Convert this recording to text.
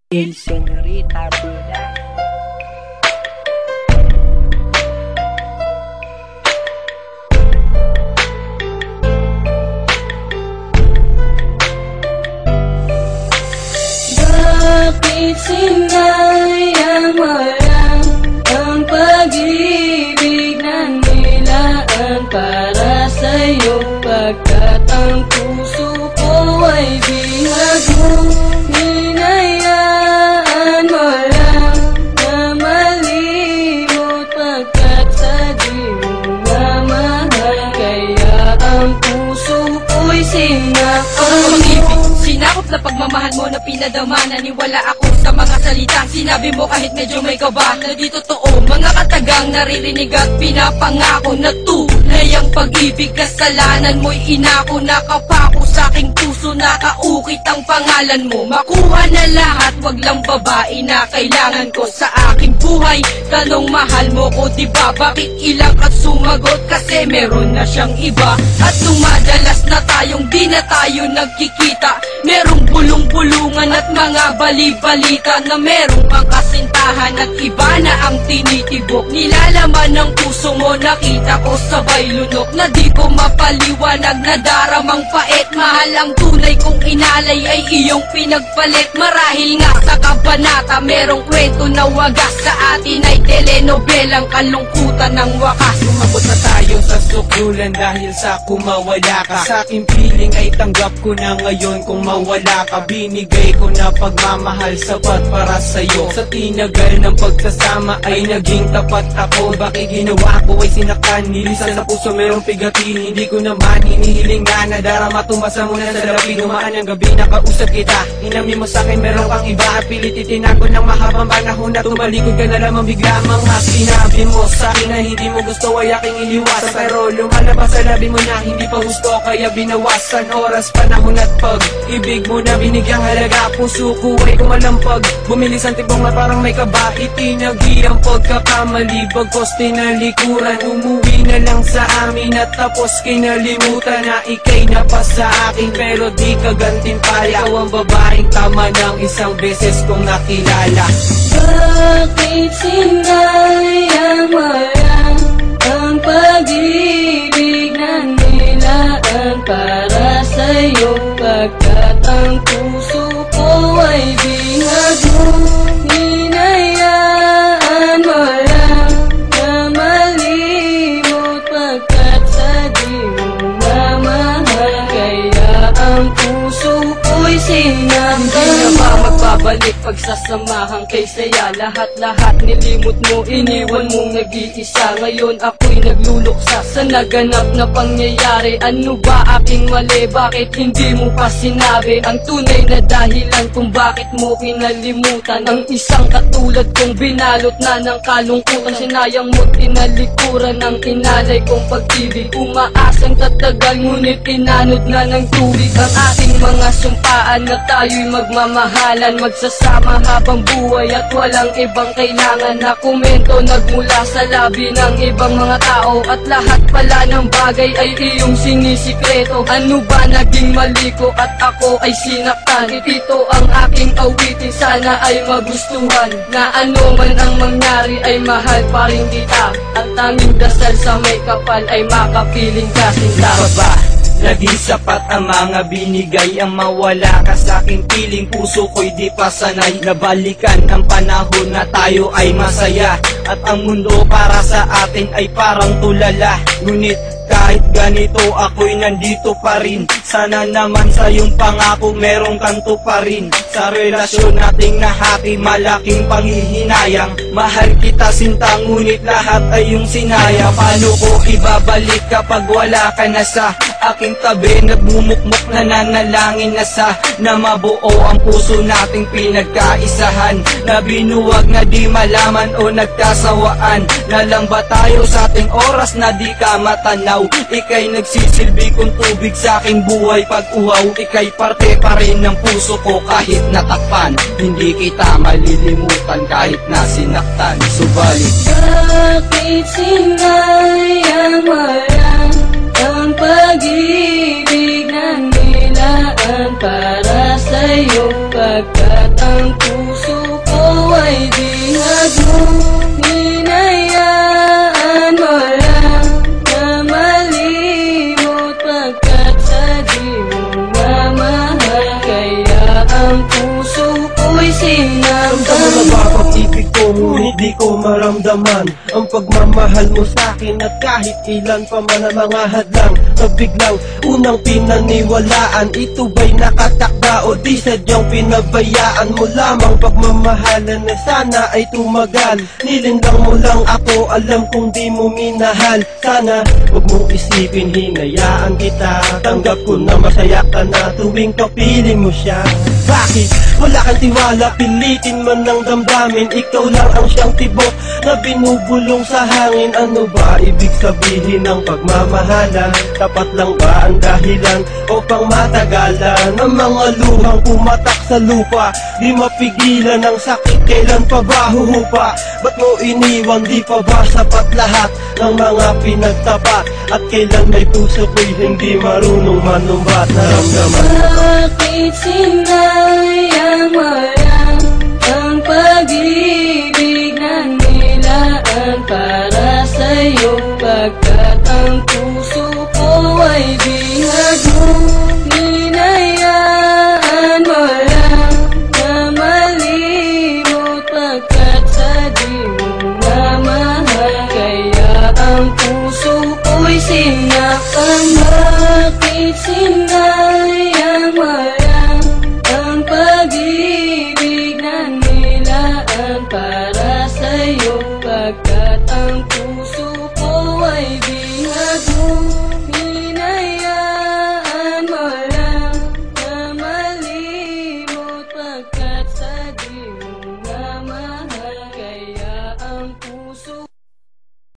El Señorita Buda. Bakit sinayang walang ang pag-ibig na nilaan para sa'yo, pagkat ang puso ko ay bihag mo. Hinayaan mo lang na malimot, pagkat sa di mo nga mahal, kaya ang puso ko'y sinakal mo. Sinakop na pagmamahal mo na pinadama, naniwala ako sa mga salitang sinabi mo kahit medyo may kaba. Na di totoo, mga katagang naririnig at pinapangako na tunay ang pag-ibig. Kasalanan mo'y inako, nakapako sa aking puso, nakaukit ang pangalan mo. Makuha na lahat, wag lang babae na kailangan ko sa aking buhay. Tanong mahal mo ko diba, bakit ilang at sumagot? Kasi meron na siyang iba. At dumadalas na tayong di na tayo nagkikita. Merong bulong-bulungan at mga bali-balita na merong pang kasintahan at iba na ang tinitibok. Nilalaman ng puso mo, nakita ko sabay lunok, na di ko mapaliwanag na daramang pait. Mahal ang tunay kong inalay ay iyong pinagpalit. Marahil nga sa kabanata merong kwento na wagas, sa atin ay telenobelang kalungkutan ng wakas. Sumabot na tayo sa sukulan dahil sa kumawala ka. Sa aking piling ay tanggap ko na ngayon kung mawala ka. Binigay ko na pagmamahal sapat para sa'yo. Sa tinagal ng pagsasama ay naging tapat ako. Bakit ginawa ko ay sinaktan, nilisan sa puso merong pigatin. Hindi ko naman inihiling na nadarama, tumasa mo na sa labi. Dumaan ang gabi, nakausap kita, inamin mo sa'kin meron kang iba. At pilit itinago ng mahabang panahon na tumalikod ka na lamang bigla. Mga sinabi mo sa'kin na hindi mo gusto ay aking iliwasan, pero lumalabas sa labi mo na hindi pa gusto, kaya binawasan oras, panahon at pag-ibig mo na binigyang halaga. Puso ko ay kumalampag, bumilis ang tibong na parang may kaba. Itinagi ang pagkakamali, bagkos tinalikuran. Umuwi na lang sa amin at tapos kinalimutan na ikay na pa sa akin, pero di ka gantimpala. Ikaw ang babaeng tama ng isang beses kong nakilala. Bakit sinayang walang ang pag-ibig na nilaan para sa'yo, pagkat ang puso ko ay bihag mo. Hinayaan mo lang na malimot, pagkat sa di mo nga mahal, kaya ang puso ko'y sinakal Hindi na ba magbabalik pagsasamahan kay saya? Lahat-lahat nilimot mo, iniwan mong nag-iisa. Ngayon ako'y nagluluksa sa naganap na pangyayari. Ano ba aking mali? Bakit hindi mo pa sinabi ang tunay na dahilan kung bakit mo kinalimutan ang isang katulad kong binalot na ng kalungkutan? Sinayang mo, tinalikuran ng inalay kong pag-ibig. Umaasang tatagal, ngunit tinanod na ng tubig ang ating mga sumpaan na tayo'y magmamahalan, magsasama habang buhay at walang ibang kailangan na komento nagmula sa labi ng ibang mga tao. At lahat pala ng bagay ay iyong sinisikreto. Ano ba naging mali ko at ako ay sinaktan? Ito ang aking awitin, sana ay magustuhan, na ano man ang mangyari ay mahal pa rin kita. At tanging dasal sa may kapal ay makapiling ka sinta. Naging sapat ang mga binigay, ang mawala ka sa aking piling. Puso ko'y di pa sanay, nabalikan ang panahon na tayo ay masaya. At ang mundo para sa atin ay parang tulala. Ngunit kahit ganito ako'y nandito pa rin. Sana naman sa iyong pangako merong kanto pa rin. Sa relasyon nating nahati, malaking panghihinayang. Mahal kita sinta, ngunit lahat ay iyong sinayang. Paano ko ibabalik kapag wala ka na sa aking tabi? Nagmumukmok na nanalangin na sa na mabuo ang puso nating pinagkaisahan. Na binuwag na di malaman o nagkasawaan. Na lang ba tayo sa ating oras na di ka matanaw? Ika'y nagsisilbi kong tubig sa aking buhay pag uhaw. Ika'y parte pa rin ng puso ko kahit natakpan. Hindi kita malilimutan kahit nasinaktan. Subalit bakit sinayang walang ang pag-ibig na nilaan naman para sa'yo, pagkat ang puso ko ay bihag mo. Hinayaan mo lang na malimot, pagkat sa di mo mamahal, kaya ang puso ko'y sinaktan mo. Na ba pag-ibig ko, ngunit di ko maramdaman ang pagmamahal mo sa'kin, at kahit ilan pa man ang mga hadlang na biglang unang pinaniwalaan, ito ba'y nakatakda o di sadyang pinabayaan mo lamang? Pagmamahalan na sana ay tumagal, nilindang mo lang ako, alam kong di mo minahal. Sana huwag mong isipin, hinayaan kita, tanggap ko na masaya ka na tuwing kapiling mo siya. Bakit wala kang tiwala, pilitin man ng damdamin, ikaw lang ang siyang tibok na binubulong sa hangin. Ano ba ibig sabihin ng pagmamahalan? Tapat lang ba ang dahilan o pang matagalan? Ang mga luhang pumatak sa lupa, di mapigilan ang sakit, kailan pa ba huhupa? Ba't mo iniwan, di pa ba sapat lahat ng mga pinagtapat? At kailan may puso ko'y hindi marunong manumbat? Naramdaman bakit sinayang